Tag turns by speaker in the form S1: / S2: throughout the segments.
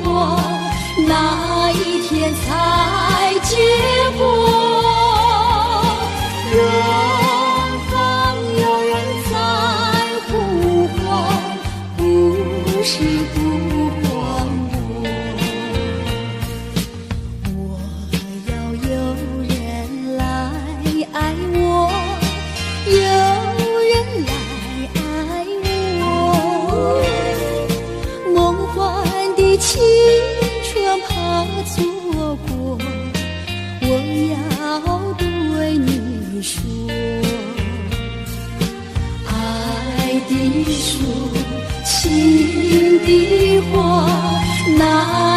S1: 花，哪一天才结果？远方有人在呼唤，不是呼唤我。我要有人来爱我，有人来爱我。梦幻的青春怕错过，我要对你说，爱的树，情的花，哪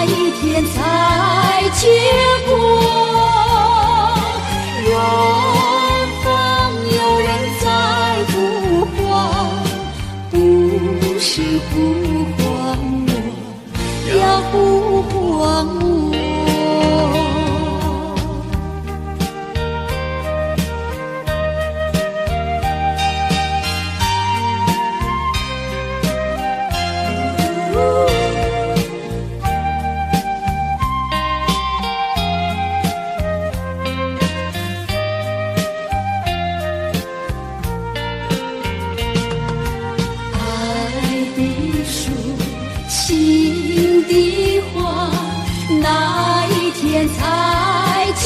S1: 一天才结果？远方有人在呼唤，不是呼唤我，要呼唤我。情的花，哪一天才结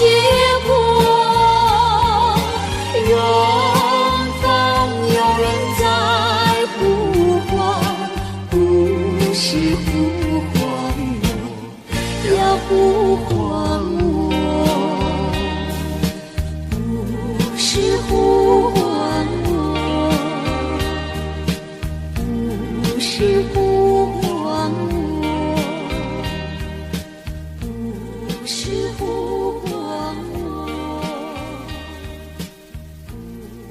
S1: 果？远方有人在呼唤，不是呼唤我，要呼唤我，不是呼唤我，不是呼唤我。不是呼唤我，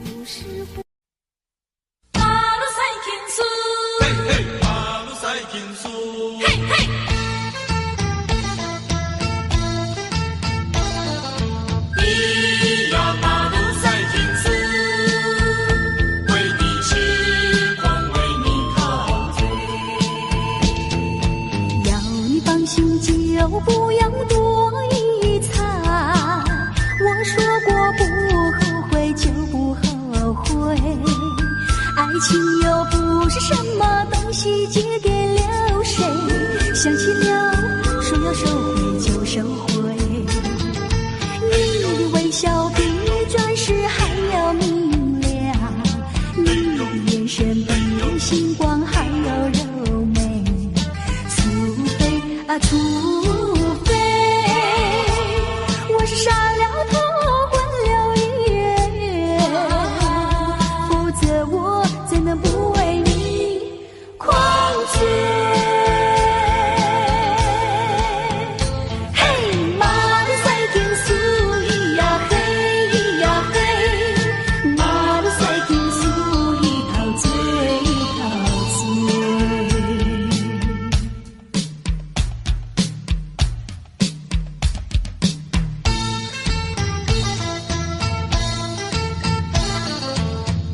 S1: 不是呼。马路赛金丝，嘿嘿，马路赛金丝，嘿嘿。咿呀马路赛金丝，为你痴狂，为你陶醉。要你放心，就不要多一餐。我说过不后悔就不后悔，爱情又不是什么东西借给了谁，想起了说要收回就收回。你的微笑比钻石还要明亮，你的眼神比星光还要柔美，除非啊除非我是傻了头昏了眼，否则我怎能不为你狂醉？嘿，马路赛金丝，咿呀嘿，咿呀嘿，马路赛金丝，一陶醉，一陶醉。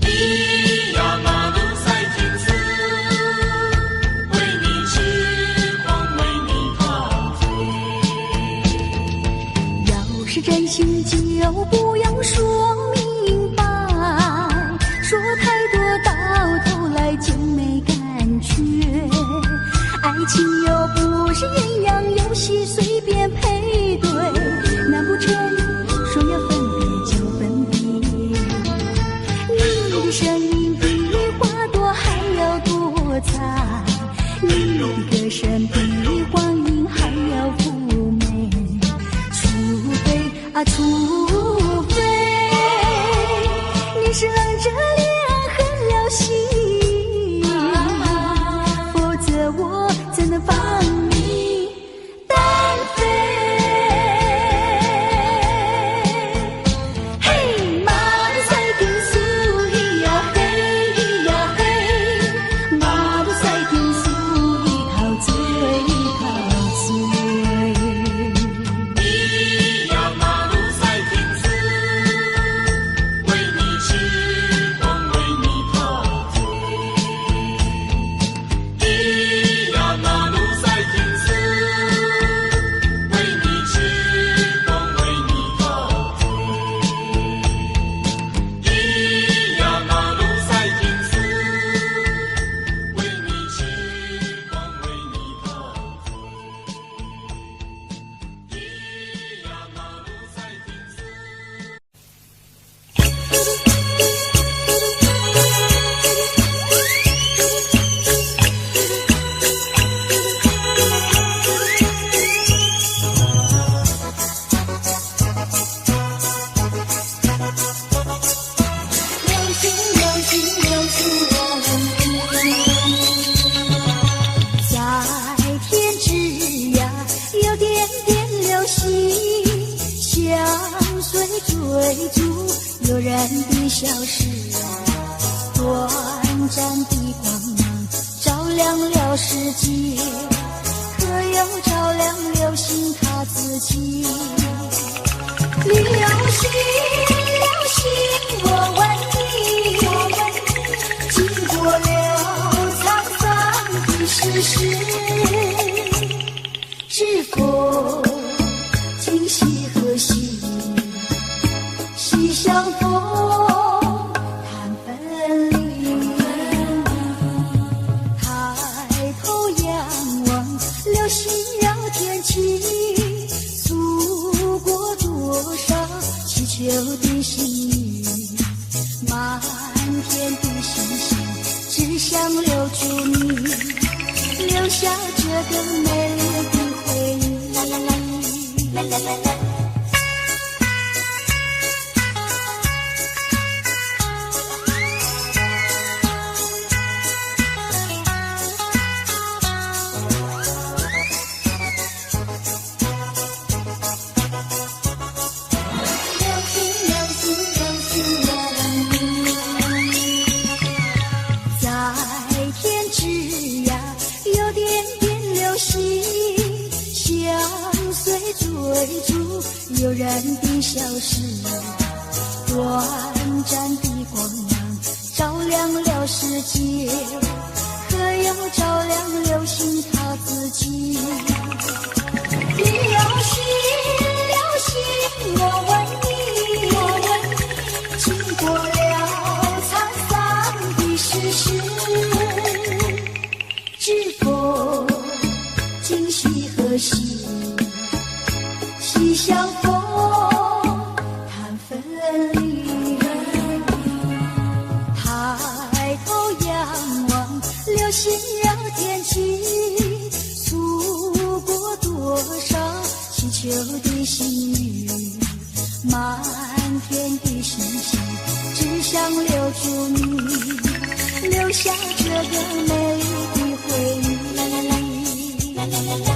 S1: 咿呀马路赛金丝，为你痴狂，为你陶醉。要是真心就不要说明白，说太多到头来就没感觉。爱情又不是鸳鸯游戏随便配对，难不成说要分别就分别？你的声音比花朵还要多彩，你的歌声比黄莺还要妩媚，除非啊除非你是冷着脸狠了心，否则我怎能放你单飞？嘿，马路赛金丝，咿呀嘿，咿呀嘿，马路赛金丝，一陶醉，一陶醉。咿呀马路赛金追逐，悠然的消失，短暂的光芒照亮了世界，可又照亮流星它自己。流星，流星，我问你，经过了沧桑的世事，是否今夕何夕？西相逢，谈分离。抬头仰望，流星绕天际，诉过多少祈求的心语。满天的星星，只想留住你，留下这个美丽的回忆。啦啦啦啦啦啦啦。追逐悠然的消失，短暂的光芒照亮了世界，可又照亮流星它自己。流星，流星，我问你，经过了沧桑的世事，是否今夕何夕？西相逢，谈分离。抬头仰望，流星绕天际，诉过多少祈求的心语。满天的星星，只想留住你，留下这个美丽的回忆。啦啦啦啦啦啦啦。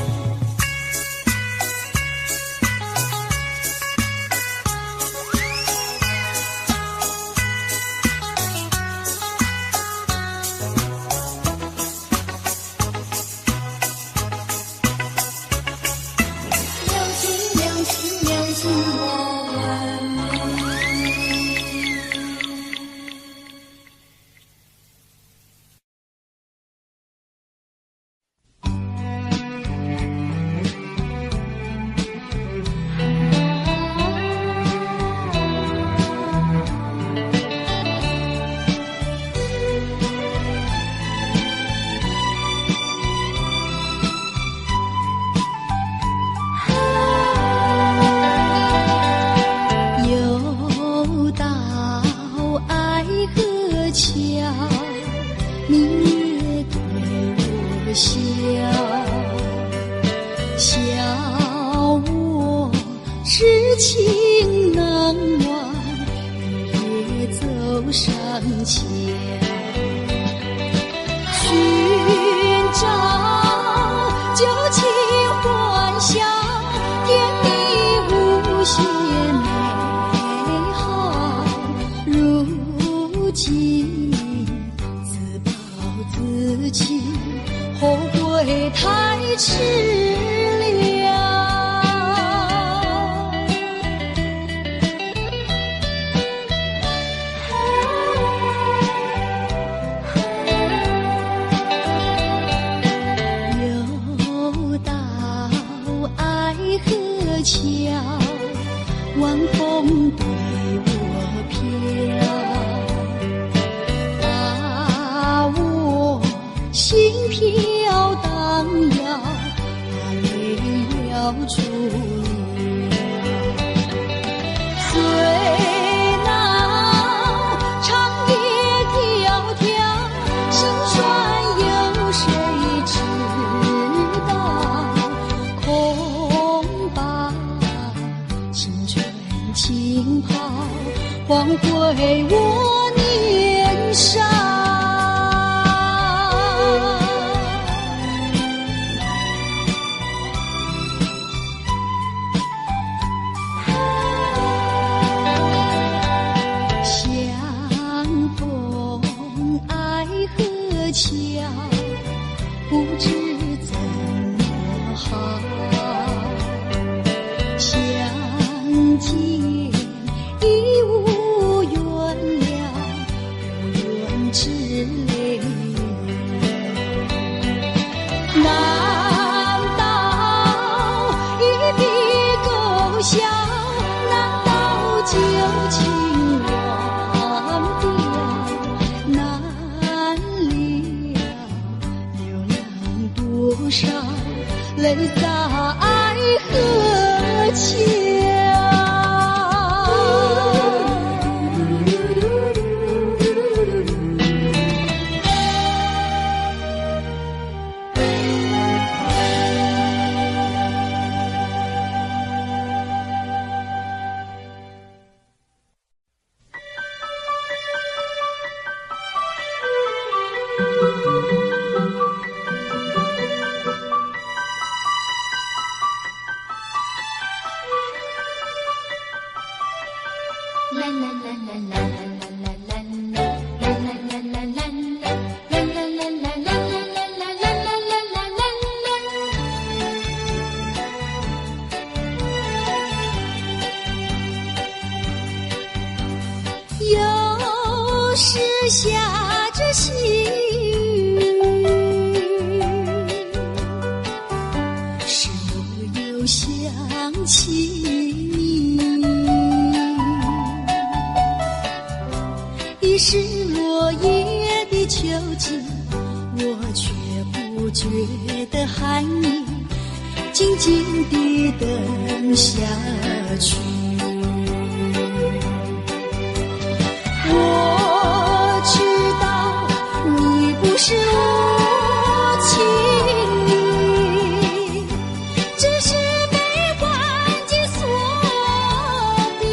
S2: 还回我年少。泪在河桥。有时下着细雨，使我又想起你。已是落叶的秋季，我却不觉得寒意，静静地等下去。我知道你不是无情意，只是被环境所逼，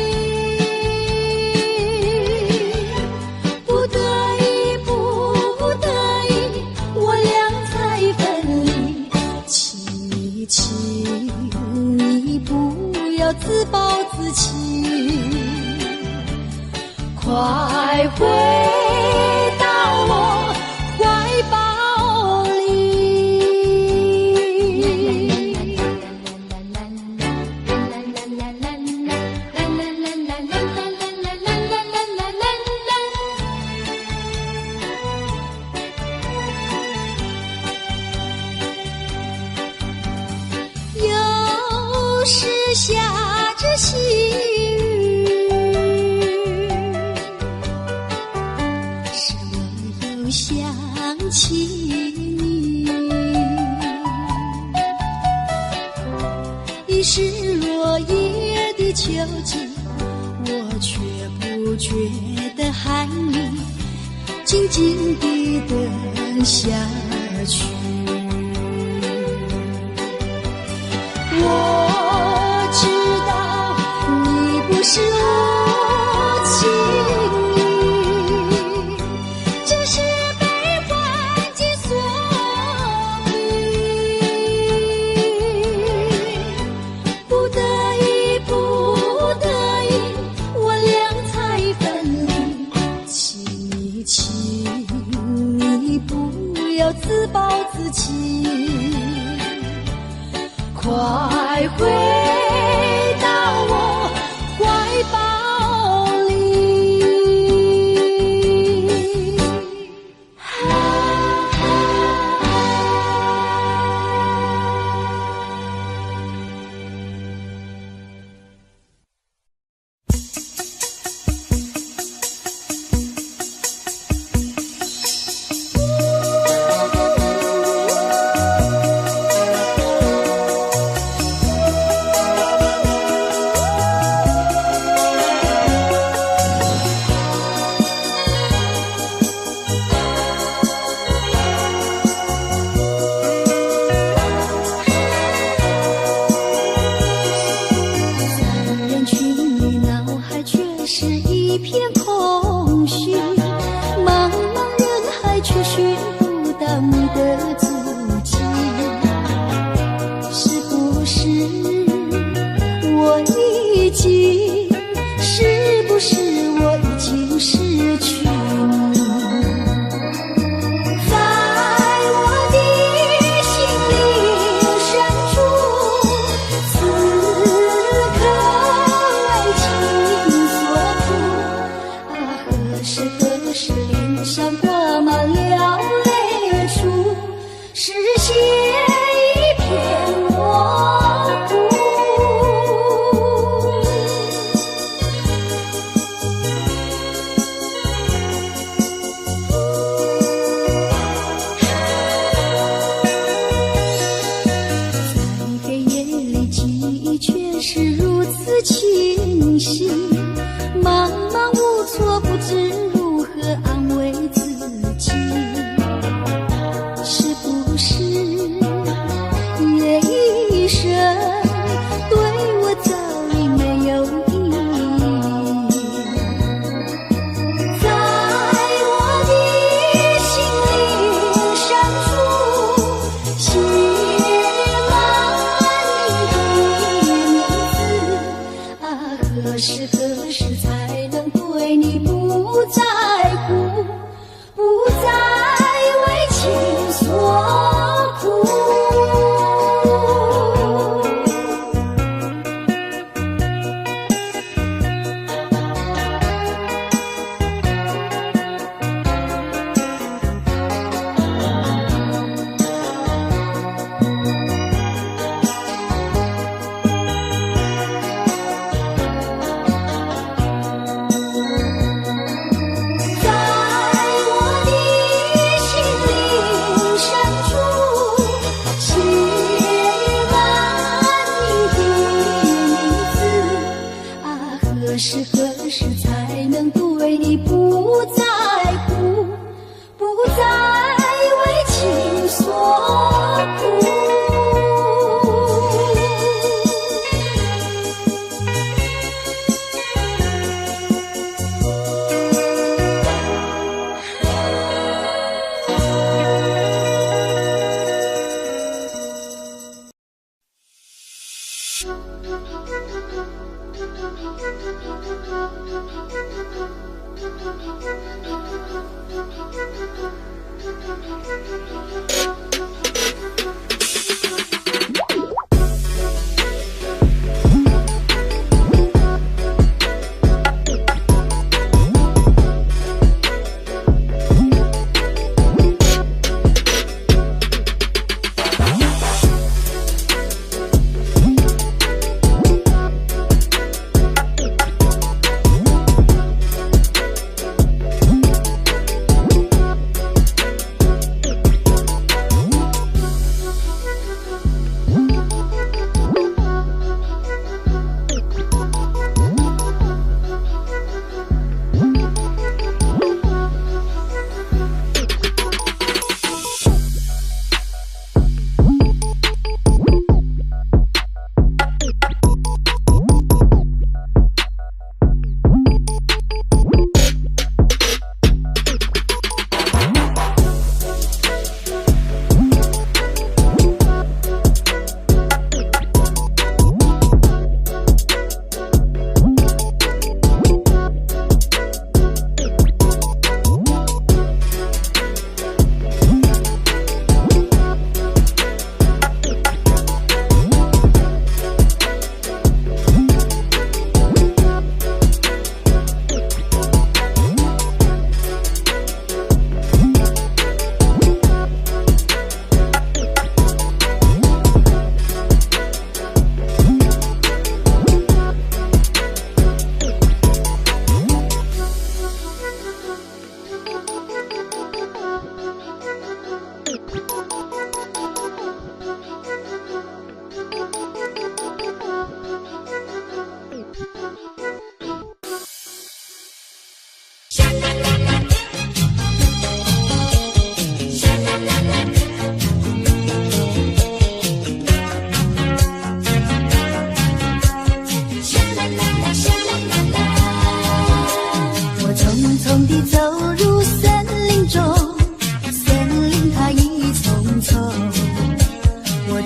S2: 不得已，不得已，我俩才分离。请你不要自暴自弃，快回到我怀抱里。有时下着细想起你，已是落叶的秋季，我却不觉得寒意，静静地等下去。我知道你不是无情意，只是自暴自弃，快回到我怀抱里。清醒，茫茫无措，不知如何安慰自己。是不是夜一生对我早已没有意义？在我的心灵深处写何时才能对你不在乎，不再为情所苦？何时才能对你不在乎，不再为情所苦？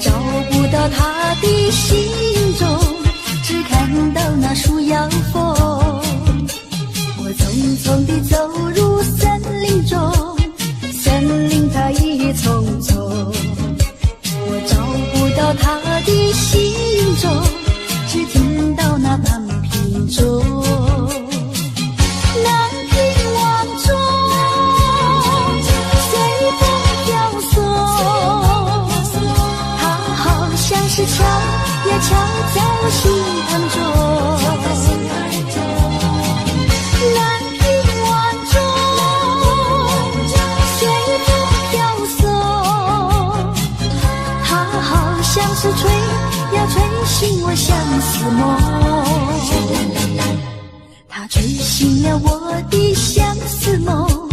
S1: 找不到他的行踪，只看到那树摇吹醒了我的相思梦，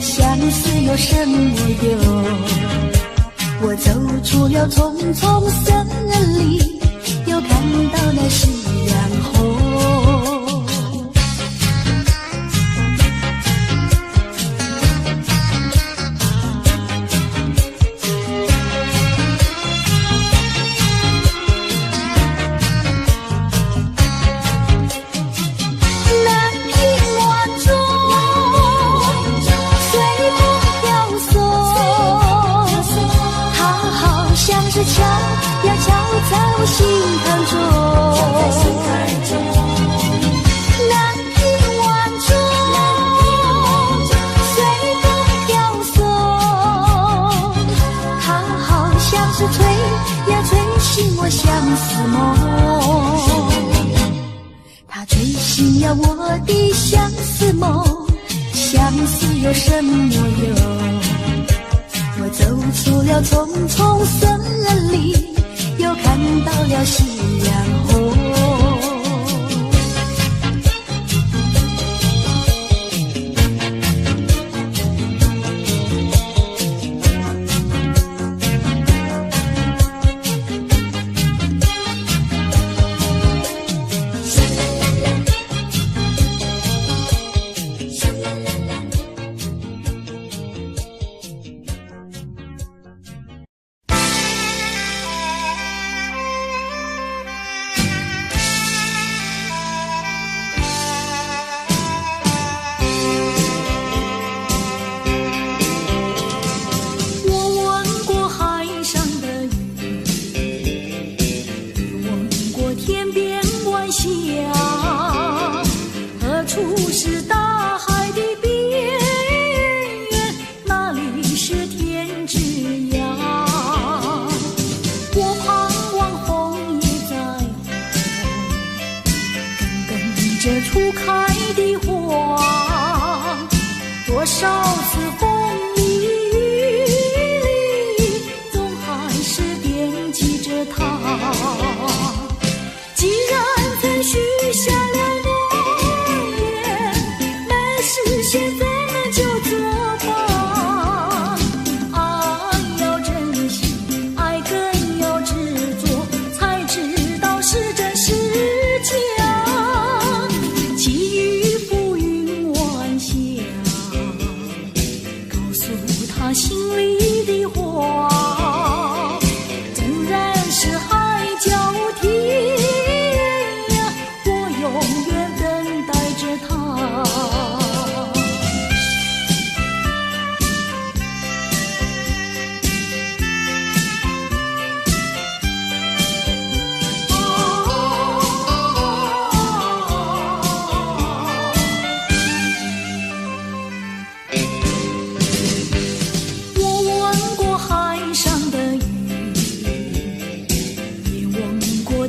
S1: 相思有什么用？我走出了丛丛森林，又看到了夕阳红。悄呀悄在我心坎中，南屏晚钟随风飘送，它好像是吹呀吹醒我相思梦，它吹醒了我的相思梦，相思有什么用？我走出了丛丛森林，又看到了夕阳红。这初开的花，多少次风里雨里，总还是惦记着它。既然曾许下了诺言，没实现怎么就作罢？爱要珍惜，爱更要执着，才知道是真是假。心里的话，纵然是海角天涯，我永远等待着他。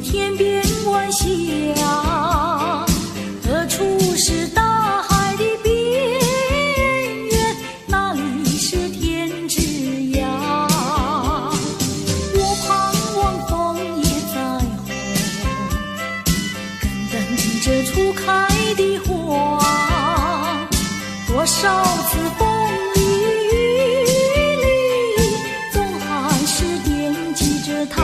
S1: 天边晚霞，何处是大海的边缘？哪里是天之涯？我盼望枫叶再红，更等着初开的花。多少次风里雨里，总还是惦记着他。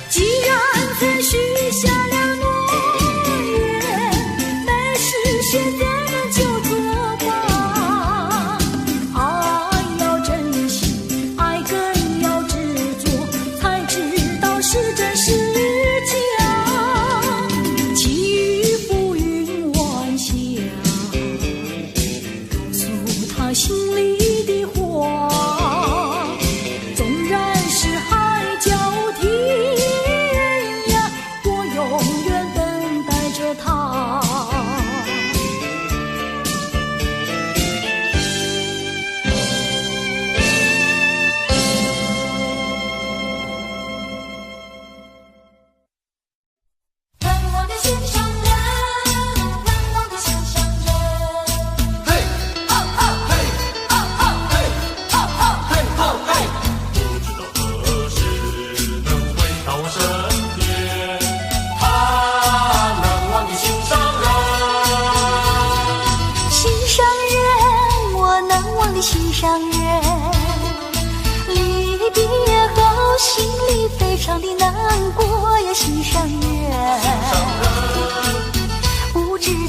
S1: 既然曾许下了诺言，没实现怎么就作罢？爱要珍惜，爱更要执着，才知道是真是假。寄予浮云晚霞，告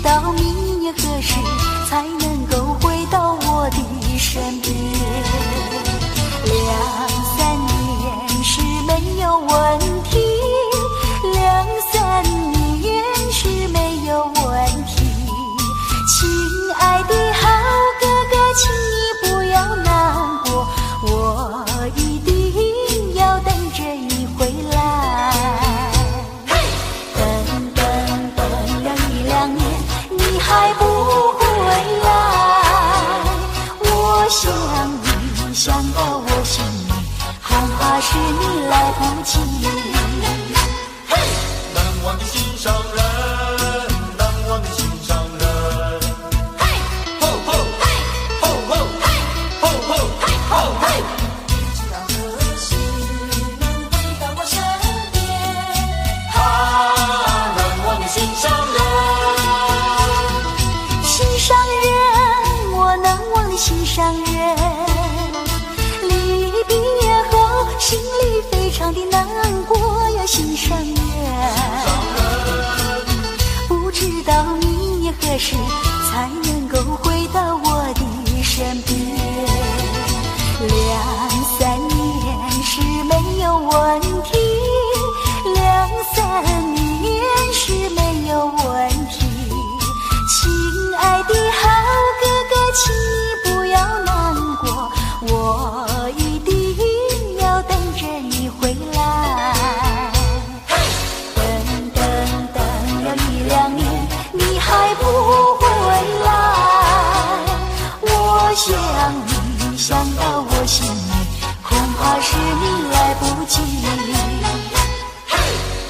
S1: 道明年何时才能够回到我的身边。2-3年是没有问题，2-3年是没有问题。亲爱的好哥哥，请你不要难过，我一定要等着你回来。等了1-2年，你还不回来，我想你想到我心里，恐怕是你来不及。
S3: 难忘的心上人，难忘的心上人。吼吼吼吼吼吼吼吼！
S1: 不知道何时能回到我身边。
S3: 难忘的心上人。
S1: 心上人，我难忘的心上人。离别后，心里非常的难过呀，心上人。不知道明年何时才能够回到我的身边。2-3年是没有问题，2-3年是没有问题。亲爱的好哥哥，请你不要难过，我一定要等着你回来。等了1-2年，你还不回来，我想你想到我心里，恐怕是你来不及。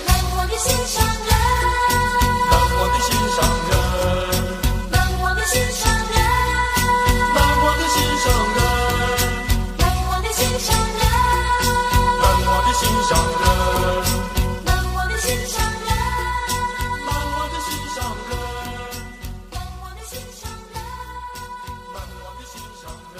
S1: 难忘的心上人，
S3: 难忘的心上人，
S1: 难忘的心上人，
S3: 难忘的心上人，
S1: 难忘的心上人，
S3: 难忘的心上人，
S1: 难忘的心上人，
S3: 难忘的心上人，
S1: 难忘的心上人。
S3: 难忘的心上人。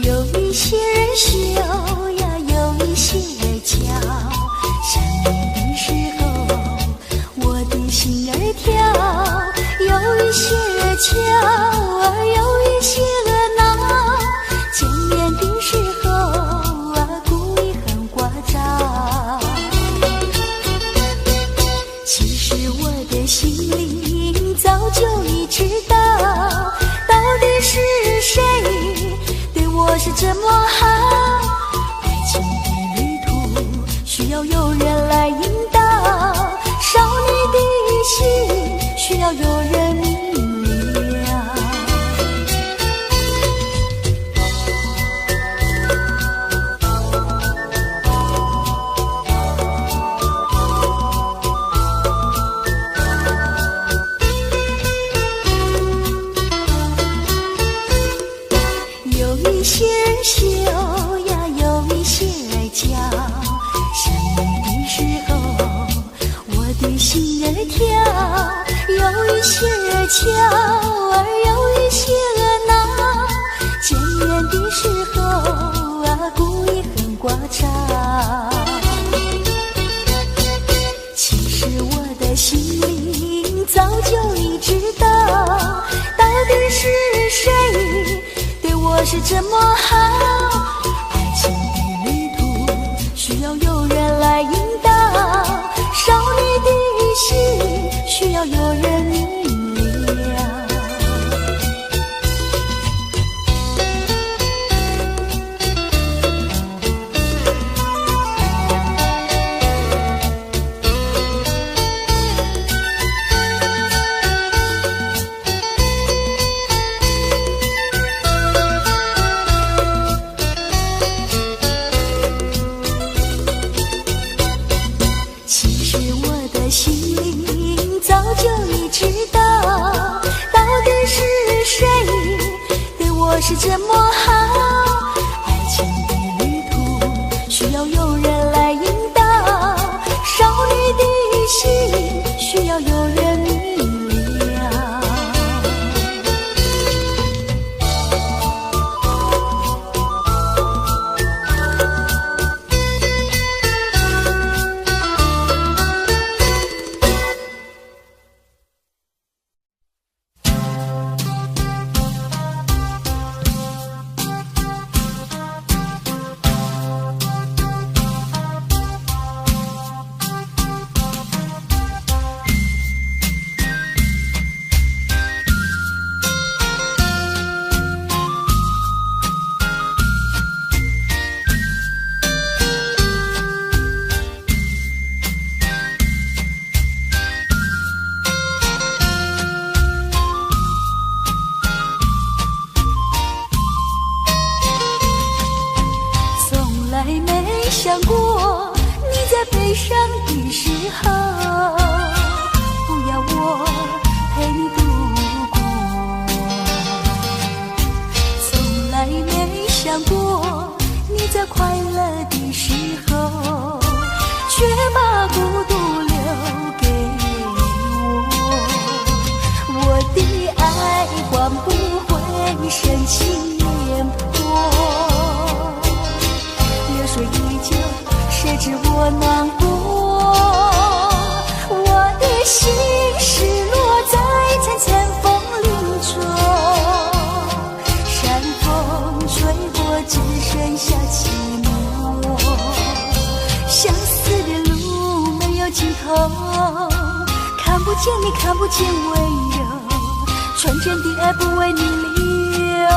S1: 有一些人羞呀，有一些人娇，想你的时候，我的心儿跳。有一些人俏儿，有一些人闹，见面的时候啊，故意很聒噪。其实我的心里早就已知道，到底是谁对我是这么好。爱情的旅途需要有人来引导，少女的心需要有人明了。有一些人羞呀，有一些人娇，想你的时候，我的心儿跳。有一些人俏儿，有一些人闹，见面的时候啊，故意很聒噪。其实我的心里早就已知道，到底是谁对我是这么好。爱情的旅途需要有人来引导，少女的心需要有人明了。是这么好，爱情的旅途需要有人来引导，在悲伤的时候，不要我陪你度过。从来没想过你在快乐的时候，却把孤独留给我。我的爱换不回深情面波，流水依旧，谁知我难过。我的心失落在层层风林中，山风吹过，只剩下寂寞。相思的路没有尽头，看不见你，看不见温柔，纯真的爱不为你留，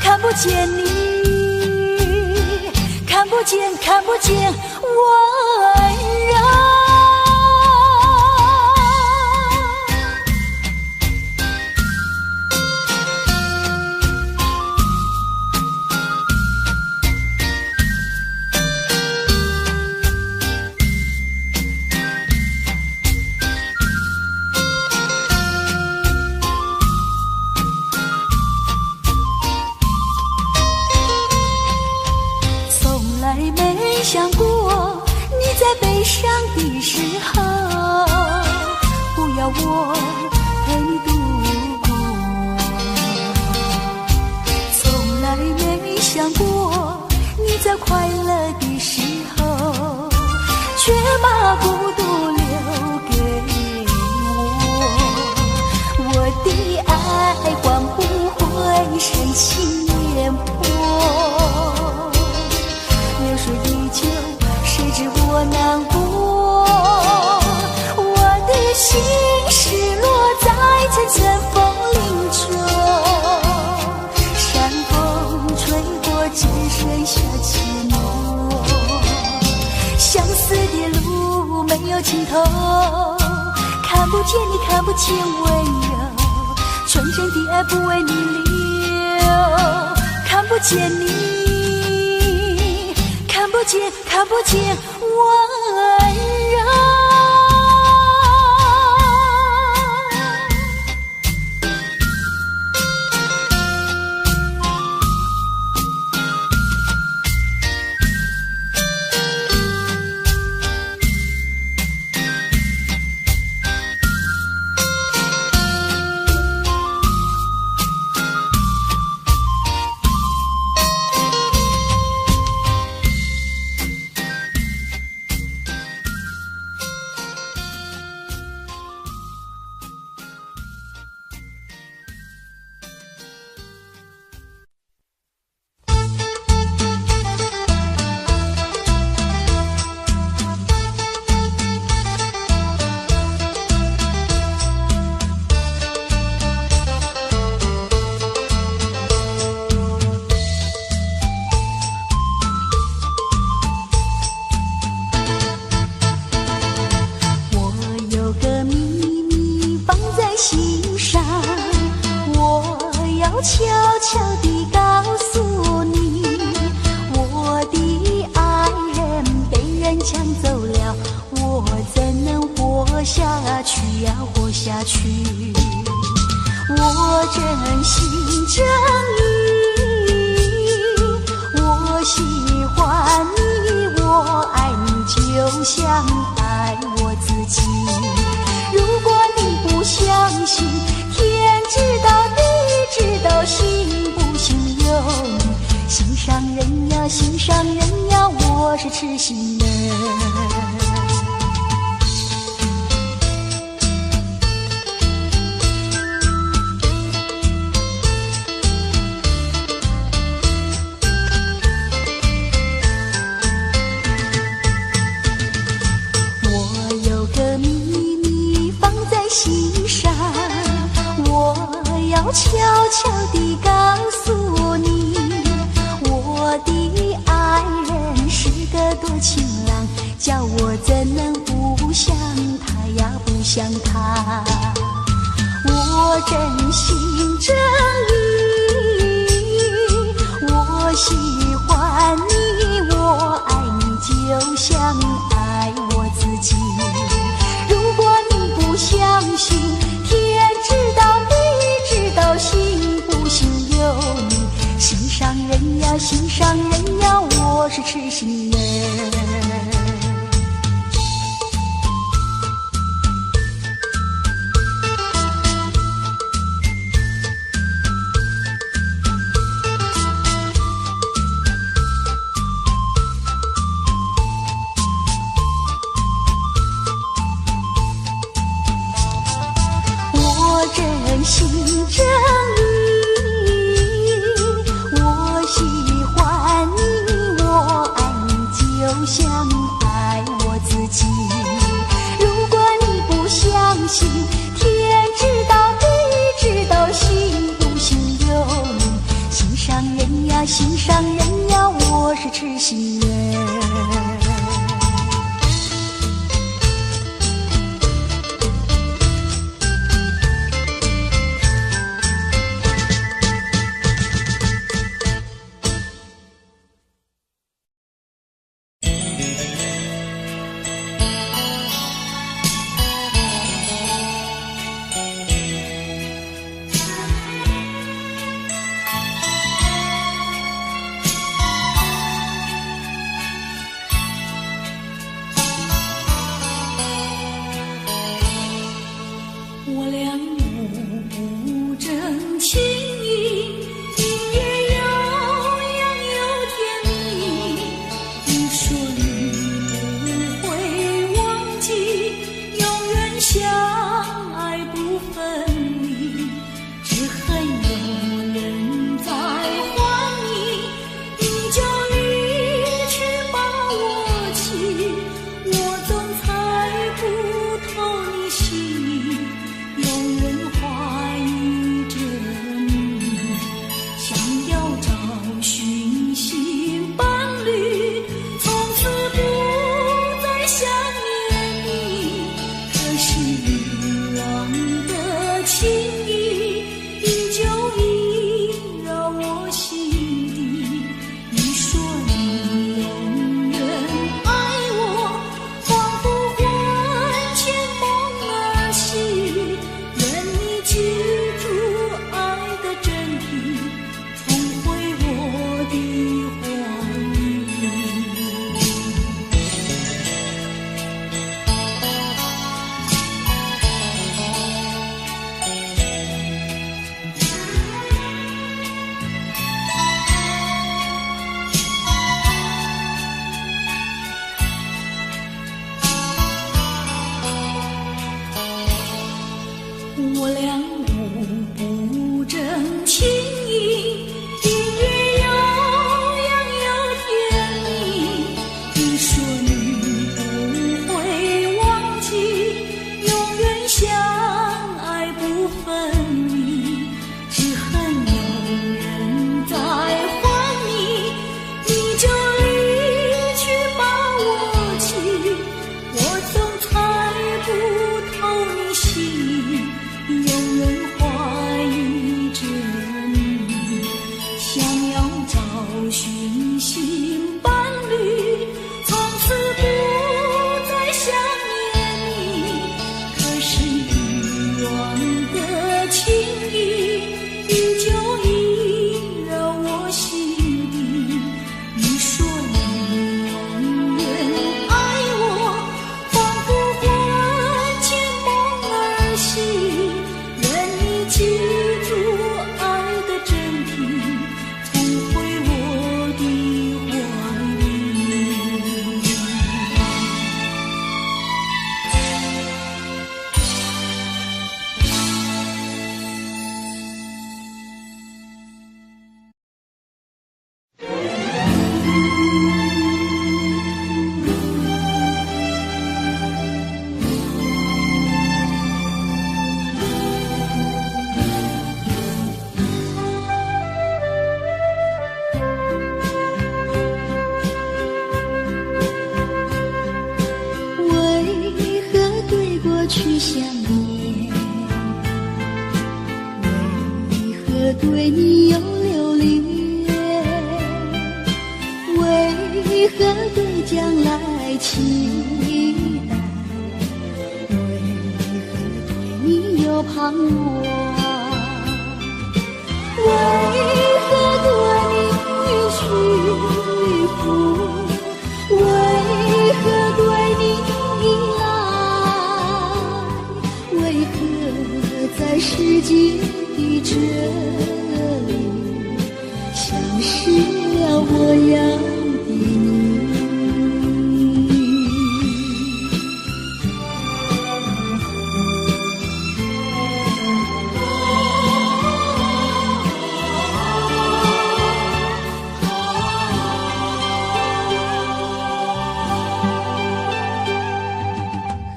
S1: 看不见你，看不见，看不见温柔。没想过你在悲伤的时候，不要我陪你度过。从来没想过你在快乐的时候，却把孤独留给我。我的爱换不回深情面波，流水依旧，谁知我难过。我的心失落在层层风林中，山风吹过，只剩下寂寞。相思的路没有尽头，看不见你，看不见温柔，纯真的爱不为你留，看不见你，看不见，看不见温柔。悄悄地告诉你，我的爱人被人抢走了，我怎能活下去呀，活下去？我真心真意，我喜欢你，我爱你，就像爱我自己。如果你不相信，天知道地知道，信不信由你。心上人呀，心上人呀，我是痴心人。我有个秘密放在心上，我要悄悄地告诉你，我的爱人是个多情郎，叫我怎能不想他呀，不想他。我真心真意，我喜欢你，我爱你，就像爱我自己。如果你不相信，天知道地知道，信不信由你。心上人呀心上人呀，我是痴心人。真心真意，我喜欢你，我爱你，就像爱我自己。如果你不相信，天知道地知道，信不信由你。心上人呀心上人呀，我是痴心人。
S2: 去想念，为何对你有留恋？为何对将来来期待？为何对你有盼望？为何对你屈服？为何对你依赖？为何在世界的这里，消失了我要的你？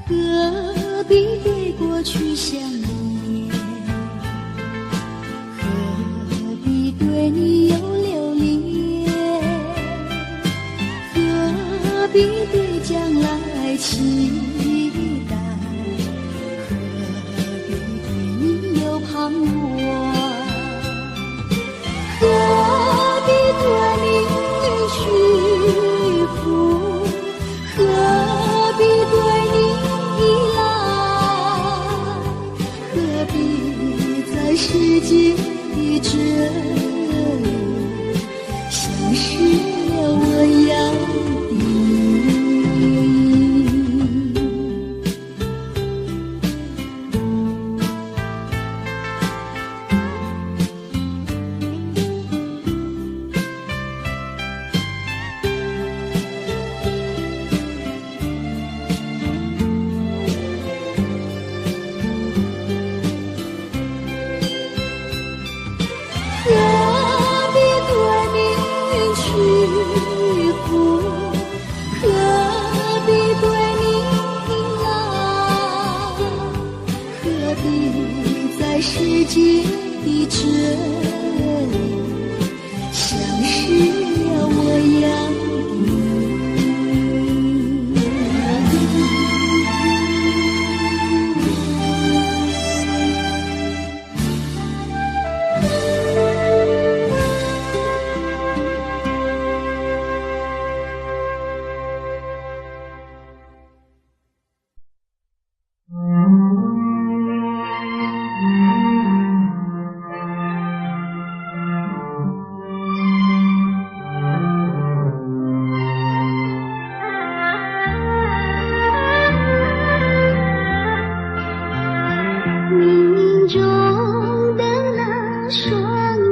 S2: 何必对过去想念？何必对你有留恋？何必对将来期待？何必对你有盼望？何必对你屈服？何必对你依赖？何必在世界的这里，消失了我要的你？何必对你屈服？何必对你依赖？何必在世界的这里，消失了我要的你？冥冥中的那双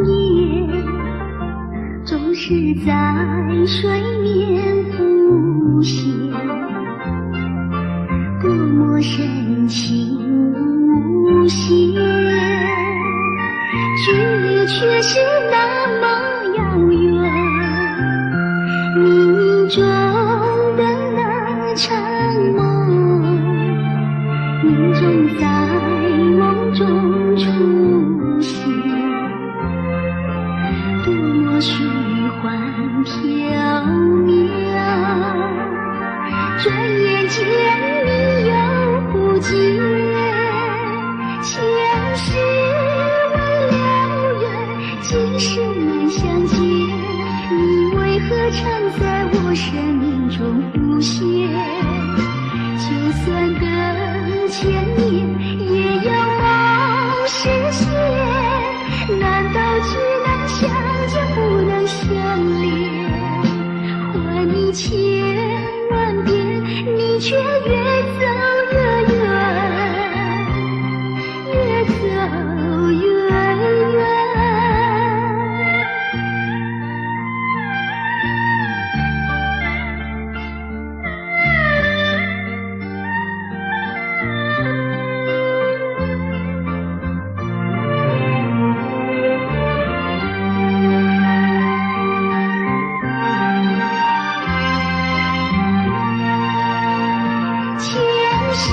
S2: 眼，总是在水面浮现，多么深情无限，距离却是那么遥远。冥冥中的那场梦，命中在梦中出现，多么虚幻缥缈，转眼间你又不见。前世未了缘，今生难相见，你为何常在我生命中浮现？就算等千年，也要梦实现。难道只能相见不能相恋？换你千万遍，你却越走越远，越走越远。前世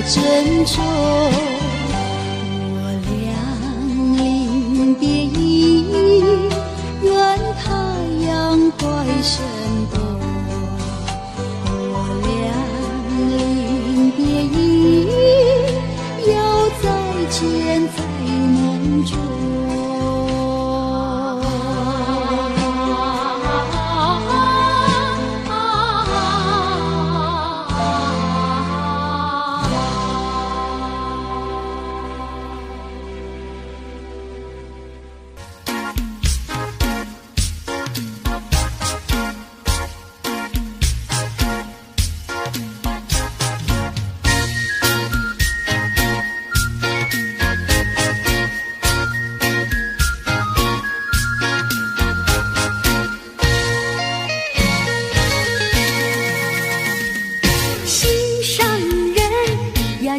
S2: 珍重。我俩临别意，愿太阳快升东。我俩临别意，要再见在梦中。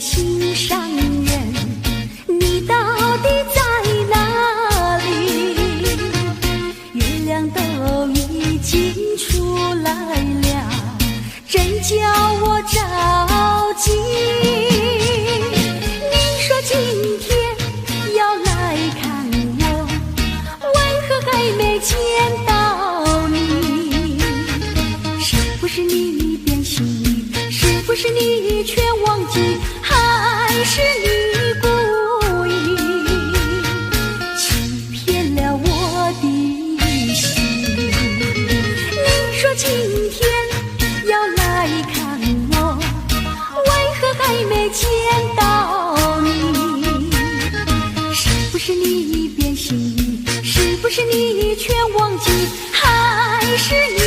S1: 心上人，你到底在哪里？月亮都已经出来了，真叫我着急。你说今天要来看我，为何还没见到你？是不是你变心意？是不是你全忘记？还是你故意欺骗了我的心？你说今天要来看我，为何还没见到你？是不是你变心意？是不是你全忘记？还是你